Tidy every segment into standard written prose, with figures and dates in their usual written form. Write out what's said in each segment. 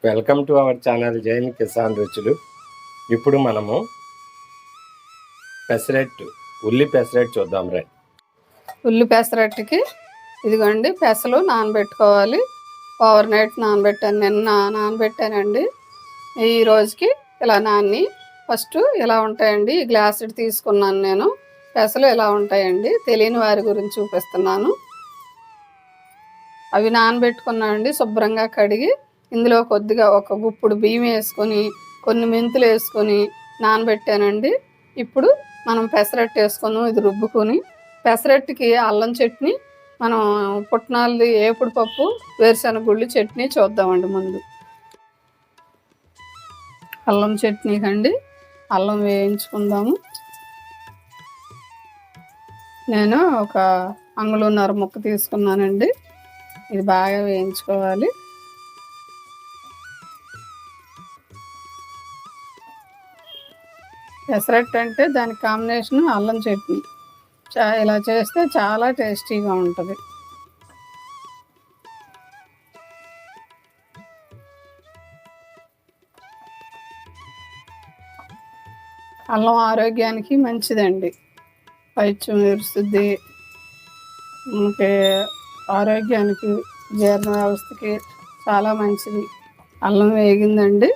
Welcome to our channel జైన్కిసాన్ రుచులు. ఇప్పుడు మనము పెసరట్టు ఉల్లి పెసరట్టు చూద్దాం రండి. ఉల్లి పెసరట్టుకి ఇదిగోండి పెసలు నానబెట్టుకోవాలి. ఓవర్ నైట్ నానబెట్టాను, నిన్న నానబెట్టానండి. ఈ రోజుకి ఇలా నాన్ని ఫస్ట్ ఇలా ఉంటాయండి. ఈ గ్లాస్ తీసుకున్నాను నేను. పెసలు ఎలా ఉంటాయండి తెలియని వారి గురించి చూపిస్తున్నాను. అవి నానబెట్టుకున్నానండి, శుభ్రంగా కడిగి ఇందులో కొద్దిగా ఒక గుప్పుడు బియ్యం వేసుకొని కొన్ని మెంతులు వేసుకొని నానబెట్టానండి. ఇప్పుడు మనం పెసరట్టు వేసుకుందాం. ఇది రుబ్బుకొని పెసరట్టుకి అల్లం చట్నీ, మనం పుట్నాలది ఏపుడు పప్పు, వేరుశనగ గుళ్ళు చట్నీ చూద్దామండి. ముందు అల్లం చట్నీ కండి అల్లం వేయించుకుందాము. నేను ఒక అంగుళన్నర ముక్క తీసుకున్నానండి. ఇది బాగా వేయించుకోవాలి. పెసరట్టు అంటే దాని కాంబినేషన్ అల్లం చట్నీ. ఇలా చేస్తే చాలా టేస్టీగా ఉంటుంది. అల్లం ఆరోగ్యానికి మంచిదండి, పైత్యం విరుస్తుంది, మనకి ఆరోగ్యానికి జీర్ణ వ్యవస్థకి చాలా మంచిది. అల్లం వేగిందండి,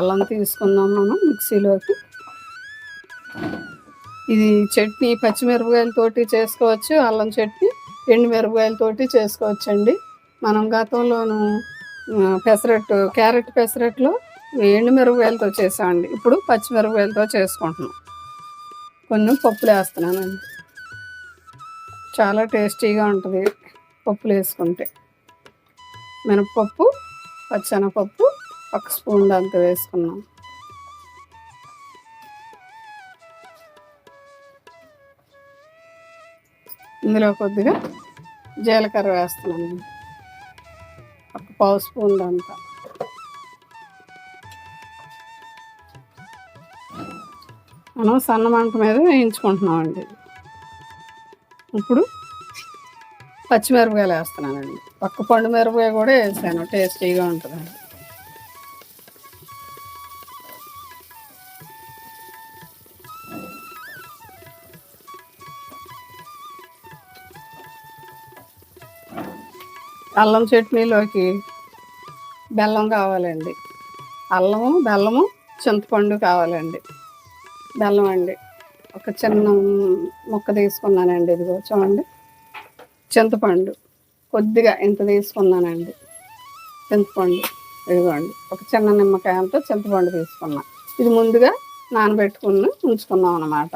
అల్లం తీసుకుందాం మనం మిక్సీలోకి. ఇది చట్నీ పచ్చిమిరపకాయలతోటి చేసుకోవచ్చు, అల్లం చట్నీ ఎండు మిరపకాయలతోటి చేసుకోవచ్చండి. మనం గతంలోను పెసరట్టు క్యారెట్ పెసరట్టులో ఎండు మిరపకాయలతో చేసామండి. ఇప్పుడు పచ్చిమిరపకాయలతో చేసుకుంటున్నాం. కొన్ని పప్పులు వేస్తున్నానండి, చాలా టేస్టీగా ఉంటుంది పప్పులు వేసుకుంటే. మినపప్పు, పచ్చెనపప్పు ఒక స్పూన్ అంత వేసుకున్నాం. ఇందులో కొద్దిగా జీలకర్ర వేస్తున్నాను, ఒక పావు స్పూన్ అంతా. మనం సన్న మంట మీద వేయించుకుంటున్నామండి. ఇప్పుడు పచ్చిమిరపకాయలు వేస్తున్నానండి, ఒక్క పండు మిరపకాయ కూడా వేసాను, టేస్టీగా ఉంటుందండి. అల్లం చట్నీలోకి బెల్లం కావాలండి. అల్లము, బెల్లము, చింతపండు కావాలండి. బెల్లం అండి ఒక చిన్న ముక్క తీసుకున్నానండి. ఇదిగో చూడండి. చింతపండు కొద్దిగా ఇంత తీసుకున్నానండి. చింతపండు ఇదిగోండి, ఒక చిన్న నిమ్మకాయంతో చింతపండు తీసుకున్నా. ఇది ముందుగా నానబెట్టుకుని ఉంచుకున్నాం అన్నమాట.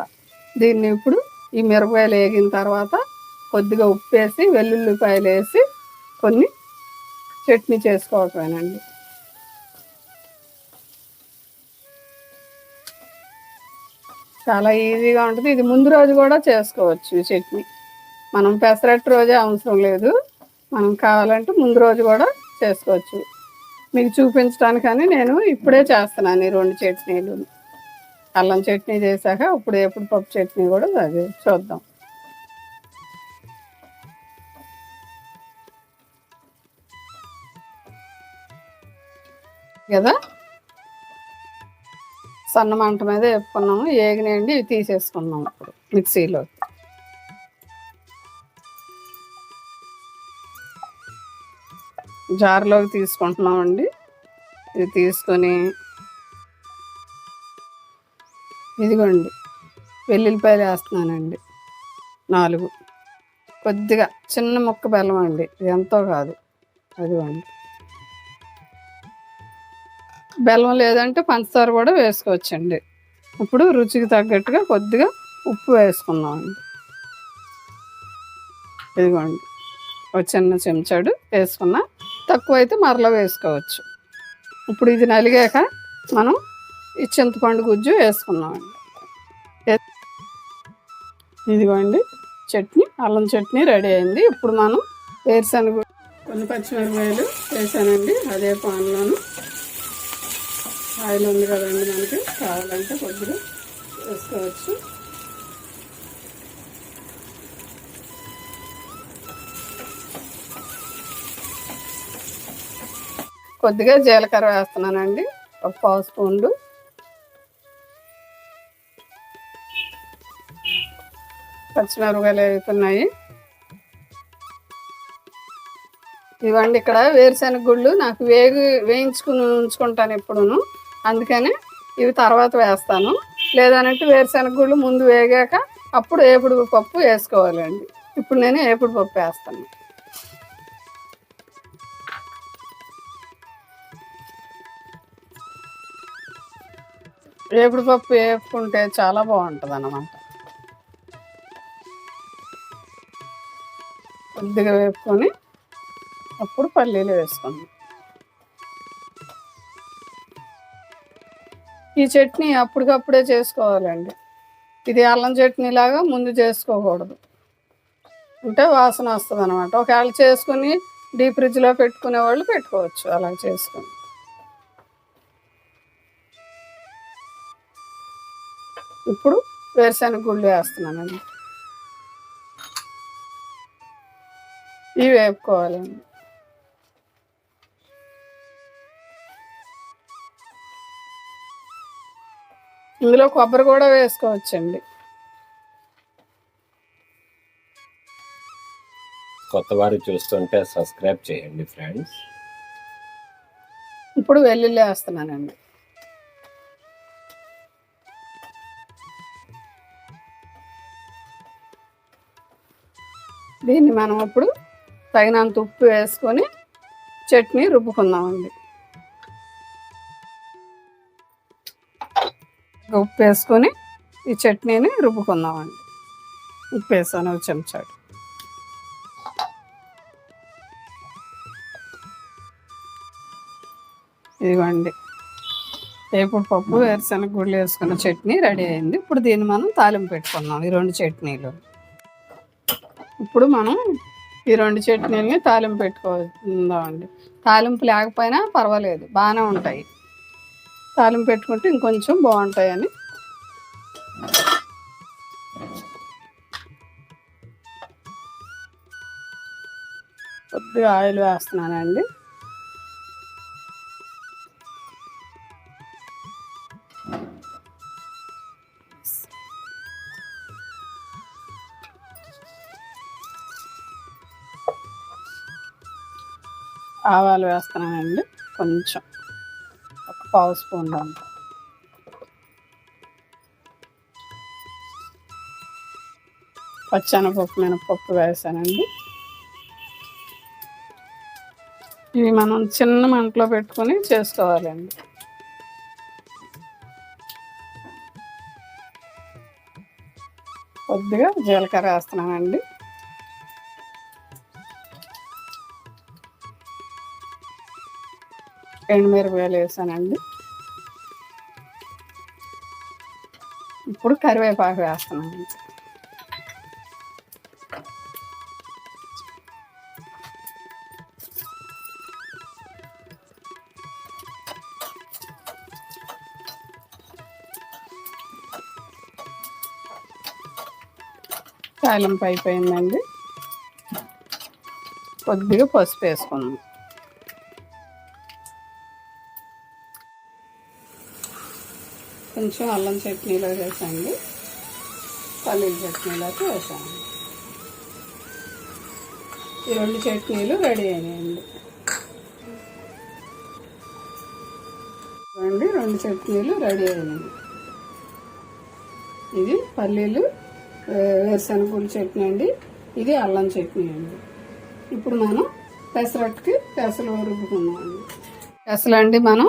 దీన్ని ఇప్పుడు ఈ మిరపకాయలు వేగిన తర్వాత కొద్దిగా ఉప్పు వేసి, వెల్లుల్లిపాయలు వేసి కొన్ని చట్నీ చేసుకోవటమేనండి. చాలా ఈజీగా ఉంటుంది. ఇది ముందు రోజు కూడా చేసుకోవచ్చు ఈ చట్నీ. మనం పెసరట్టు రోజే అవసరం లేదు, మనం కావాలంటే ముందు రోజు కూడా చేసుకోవచ్చు. మీకు చూపించడానికని నేను ఇప్పుడే చేస్తున్నాను ఈ రెండు చట్నీలు. అల్లం చట్నీ చేశాక ఇప్పుడు ఎప్పుడు పప్పు చట్నీ కూడా అది చూద్దాం. కదా సన్న మంట మీద వేపుకున్నాము, ఏగినండి. ఇవి తీసేసుకున్నాము ఇప్పుడు మిక్సీలో. జార్లోకి తీసుకుంటున్నామండి. ఇది తీసుకొని ఇదిగోండి వెల్లుల్లిపాయలు వేస్తున్నానండి 4. కొద్దిగా చిన్న ముక్క బెల్లం అండి, ఇది ఎంతో కాదు. అదిగోండి, బెల్లం లేదంటే పంచదార కూడా వేసుకోవచ్చండి. ఇప్పుడు రుచికి తగ్గట్టుగా కొద్దిగా ఉప్పు వేసుకున్నామండి. ఇదిగోండి ఒక చిన్న చెంచాడు వేసుకున్నా, తక్కువైతే మరలా వేసుకోవచ్చు. ఇప్పుడు ఇది నలిగాక మనం ఈ చింతపండు గుజ్జు వేసుకున్నామండి. ఇదిగోండి చట్నీ, అల్లం చట్నీ రెడీ అయింది. ఇప్పుడు మనం వేరుశనగ కొన్ని పచ్చిమిరపకాయలు వేసానండి. అదే పాన్లోను ఆయిల్ ఉంది కదండి, మనకి కావాలంటే కొద్దిగా వేసుకోవచ్చు. కొద్దిగా జీలకర్ర వేస్తున్నానండి, ఒక పావు స్పూన్లు. పచ్చిమిరపకాయలు వేగుతున్నాయి. ఇవ్వండి, ఇక్కడ వేరుశనగ గుళ్ళు నాకు వేయించుకుని ఉంచుకుంటాను ఎప్పుడును, అందుకని ఇవి తర్వాత వేస్తాను. లేదనంటే వేరుశనగ గుళ్ళు ముందు వేగాక అప్పుడు ఏపుడు పప్పు వేసుకోవాలండి. ఇప్పుడు నేను ఏపుడు పప్పు వేస్తాను. ఏపుడు పప్పు వేపుకుంటే చాలా బాగుంటుంది అన్నమాట. కొద్దిగా వేపుకొని అప్పుడు పల్లీలు వేసుకుందాం. ఈ చట్నీ అప్పటికప్పుడే చేసుకోవాలండి. ఇది అల్లం చట్నీ లాగా ముందు చేసుకోకూడదు, అంటే వాసన వస్తుంది అనమాట. ఒకవేళ చేసుకుని డీప్ ఫ్రిడ్జ్లో పెట్టుకునే వాళ్ళు పెట్టుకోవచ్చు అలా చేసుకొని. ఇప్పుడు వేరుశనగ గుళ్ళు వేస్తున్నానండి, ఇవి వేపుకోవాలండి. ఇందులో కొబ్బరి కూడా వేసుకోవచ్చండి. కొత్త వారు చూస్తుంటే సబ్స్క్రైబ్ చేయండి ఫ్రెండ్స్. ఇప్పుడు వెల్లుల్లి వేస్తున్నానండి. దీన్ని మనం ఇప్పుడు తగినంత ఉప్పు వేసుకొని చట్నీ రుబ్బుకుందామండి. ఉప్పు వేసుకొని ఈ చట్నీని రుబ్బుకుందామండి. ఉప్పు వేసాను ఒక చెంచాడు. ఇదిగోండి, ఏపుడు పప్పు వేరుశనగ గుళ్ళు వేసుకున్న చట్నీ రెడీ అయింది. ఇప్పుడు దీన్ని మనం తాలింపు పెట్టుకుందాం. ఈ రెండు చట్నీలు ఇప్పుడు మనం ఈ రెండు చట్నీలని తాలింపు పెట్టుకుందామండి. తాలింపు లేకపోయినా పర్వాలేదు, బాగానే ఉంటాయి. తాలింపు పెట్టుకుంటే ఇంకొంచెం బాగుంటాయని. కొద్దిగా ఆయిల్ వేస్తున్నానండి. ఆవాలు వేస్తున్నానండి, కొంచెం ఒక పావు స్పూన్ అంత. పచ్చెనపప్పు మినపప్పు వేసానండి. ఇవి మనం చిన్న మంటలో పెట్టుకొని చేసుకోవాలండి. కొద్దిగా జీలకర్ర వేస్తున్నానండి. ఎండుమిరపకాయలు వేసానండి. ఇప్పుడు కరివేపాకు వేస్తున్నానండి. తాలింపు అయిపోయిందండి. కొద్దిగా పసుపు వేసుకుందాం. కొంచెం అల్లం చట్నీలో వేసాండి, పల్లీల చట్నీలోకి వేసాను. ఈ రెండు చట్నీలు రెడీ అయినాయండి. రెండు చట్నీలు రెడీ అయినాయి. ఇది పల్లీలు వేరుశనగ చట్నీ అండి, ఇది అల్లం చట్నీ అండి. ఇప్పుడు మనం పెసరట్టుకి పెసలు రుబ్బుకుందామండి. పెసలు అండి మనం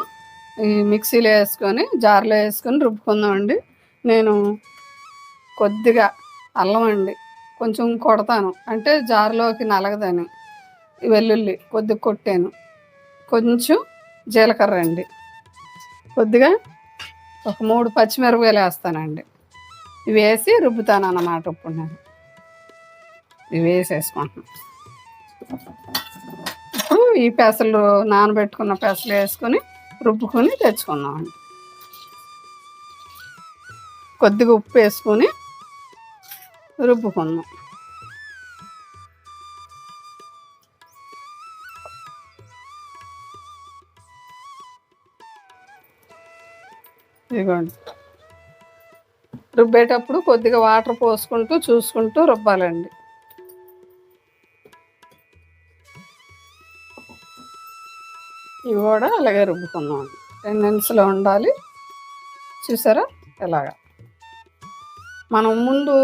ఈ మిక్సీలో వేసుకొని జార్లో వేసుకొని రుబ్బుకుందామండి. నేను కొద్దిగా అల్లం అండి కొంచెం కొడతాను, అంటే జార్లోకి నలగదని. వెల్లుల్లి కొద్దిగా కొట్టాను, కొంచెం జీలకర్ర అండి, కొద్దిగా ఒక 3 పచ్చిమిరపకాయలు వేస్తానండి. ఇవి వేసి రుబ్బుతాను అన్నమాట. ఇప్పుడు నేను ఇవి వేసేసుకుంటున్నాను. ఇప్పుడు ఈ పెసలు నానబెట్టుకున్న పెసలు వేసుకొని రుబ్బుకొని తెచ్చుకుందామండి. కొద్దిగా ఉప్పు వేసుకొని రుబ్బుకుందాం. ఇదిగోండి, రుబ్బేటప్పుడు కొద్దిగా వాటర్ పోసుకుంటూ చూసుకుంటూ రుబ్బాలండి. ఇవి కూడా అలాగే రుబ్బుకున్నాం. 2 నిమిషాలు ఉండాలి. చూసారా ఇలాగా. మనం ముందు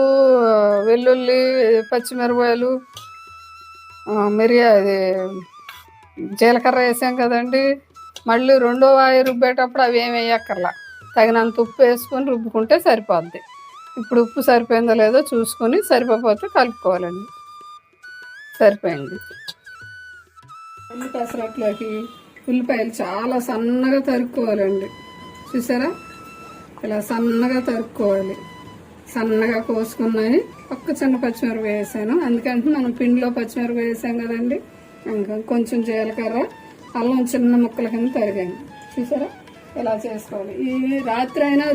వెల్లుల్లి, పచ్చిమిరపకాయలు, ఇది జీలకర్ర వేసాం కదండి. మళ్ళీ రెండో వాయి రుబ్బేటప్పుడు అవి ఏమి వేయక్కర్లా, తగినంత ఉప్పు వేసుకొని రుబ్బుకుంటే సరిపోద్ది. ఇప్పుడు ఉప్పు సరిపోయిందో లేదో చూసుకొని సరిపోతే కలుపుకోవాలండి. సరిపోయింది. పెసరట్లోకి ఉల్లిపాయలు చాలా సన్నగా తరుక్కోవాలండి. చూసారా ఇలా సన్నగా తరుక్కోవాలి. సన్నగా కోసుకున్నాయి. ఒక్క చిన్న పచ్చిమిరపకాయ వేసాను, అందుకంటే మనం పిండిలో పచ్చిమిరపకాయ వేసాం కదండి. ఇంకా కొంచెం జీలకర్ర, అల్లం చిన్న ముక్కల కింద తరిగాను. చూసారా ఇలా చేసుకోవాలి. ఈ రాత్రి అయినా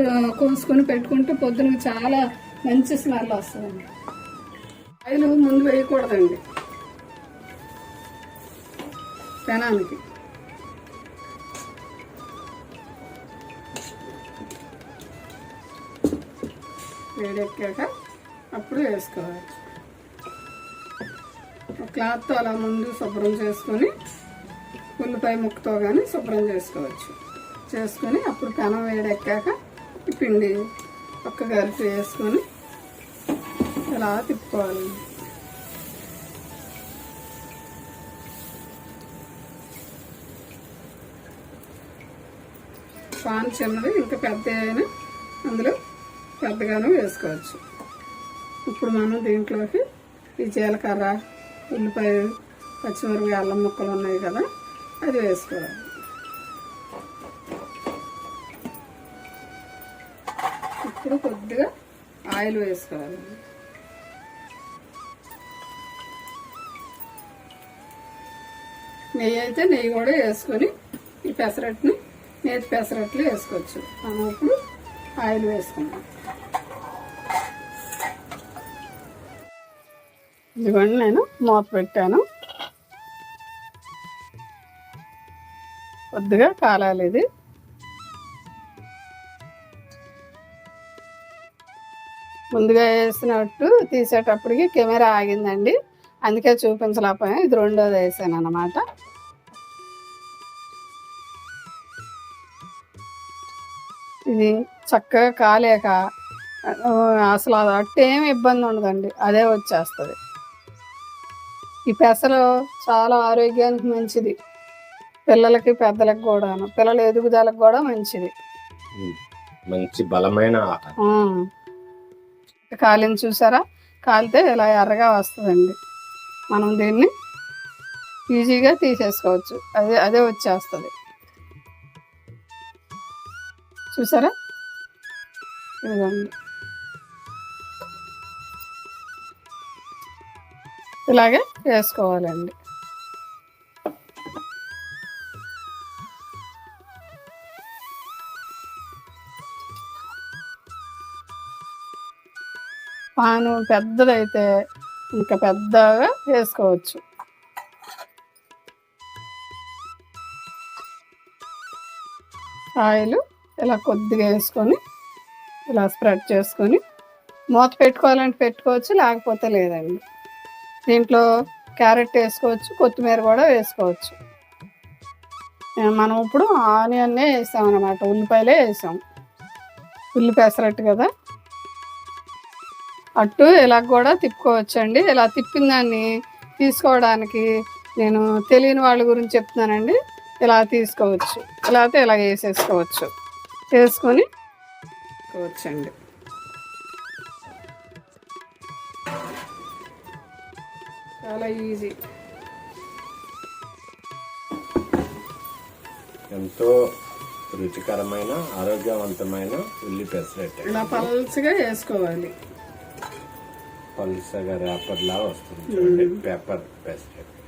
కోసుకొని పెట్టుకుంటే పొద్దున చాలా మంచి స్మెల్ వస్తుందండి. ఆయిల్ ముందు వేయకూడదండి పెనానికి. వేడెక్కాక అప్పుడు వేసుకోవాలి. క్లాత్తో అలా ముందు శుభ్రం చేసుకొని ఉల్లిపాయ ముక్కతో కానీ శుభ్రం చేసుకొని అప్పుడు పెనం వేడెక్కాక ఈ పిండి ఒక్క గరిటె వేసుకొని ఇలా తిప్పుకోవాలి. పాన్ చిన్నది, ఇంకా పెద్ద అయినా అందులో పెద్దగాను వేసుకోవచ్చు. ఇప్పుడు మనం దీంట్లోకి ఈ జీలకర్ర, ఉల్లిపాయ, పచ్చిమిరపకాయ, అల్లం ముక్కలు ఉన్నాయి కదా, అది వేసుకోవాలి. ఇప్పుడు కొద్దిగా ఆయిల్ వేసుకోవాలి. నెయ్యి అయితే నెయ్యి కూడా వేసుకొని ఈ పెసరట్టుని నేతి పెసరట్లు వేసుకోవచ్చు. మనం ఇప్పుడు ఆయిల్ వేసుకున్నాం. ఇదిగోండి నేను మూత పెట్టాను. కొద్దిగా కాలాలి ఇది. ముందుగా వేసినట్టు తీసేటప్పటికి కెమెరా ఆగిందండి, అందుకే చూపించలేకపోయాను. ఇది రెండోది వేసాను అన్నమాట. ఇది చక్కగా కాలేక అసలు అది అట్టు ఏమి ఇబ్బంది ఉండదండి, అదే వచ్చేస్తుంది. ఈ పెసలు చాలా ఆరోగ్యానికి మంచిది, పిల్లలకి పెద్దలకు కూడాను, పిల్లల ఎదుగుదలకు కూడా మంచిది. మంచి బలమైన కాలిని చూసారా, కాలితే ఇలా ఎర్రగా వస్తుందండి. మనం దీన్ని ఈజీగా తీసేసుకోవచ్చు, అదే వచ్చేస్తుంది. చూసారా ఇదిగోండి, ఇలాగే వేసుకోవాలండి. పాను పెద్దదైతే ఇంకా పెద్దగా వేసుకోవచ్చు. ఆయిల్ ఇలా కొద్దిగా వేసుకొని ఇలా స్ప్రెడ్ చేసుకొని మూత పెట్టుకోవాలంటే పెట్టుకోవచ్చు, లేకపోతే లేదండి. దీంట్లో క్యారెట్ వేసుకోవచ్చు, కొత్తిమీర కూడా వేసుకోవచ్చు. మనం ఇప్పుడు ఆనియన్నే వేసాం అన్నమాట, ఉల్లిపాయలే వేసాం. ఉల్లి పెసరట్టు కదా, అట్టు ఇలా కూడా తిప్పుకోవచ్చండి. ఇలా తిప్పిన దాన్ని తీసుకోవడానికి నేను తెలియని వాళ్ళ గురించి చెప్తున్నానండి. ఇలా తీసుకోవచ్చు, ఇలా అయితే ఇలా వేసేసుకోవచ్చు, వేసుకొని వచ్చండి. చాలా ఈజీ, ఎంతో రుచికరమైన ఆరోగ్యవంతమైన ఉల్లి పెసరట్టు. ఇలా పల్చగా వేసుకోవాలి, పల్చగా రేపర్లా వస్తుంది. పేపర్ పెసరట్టు.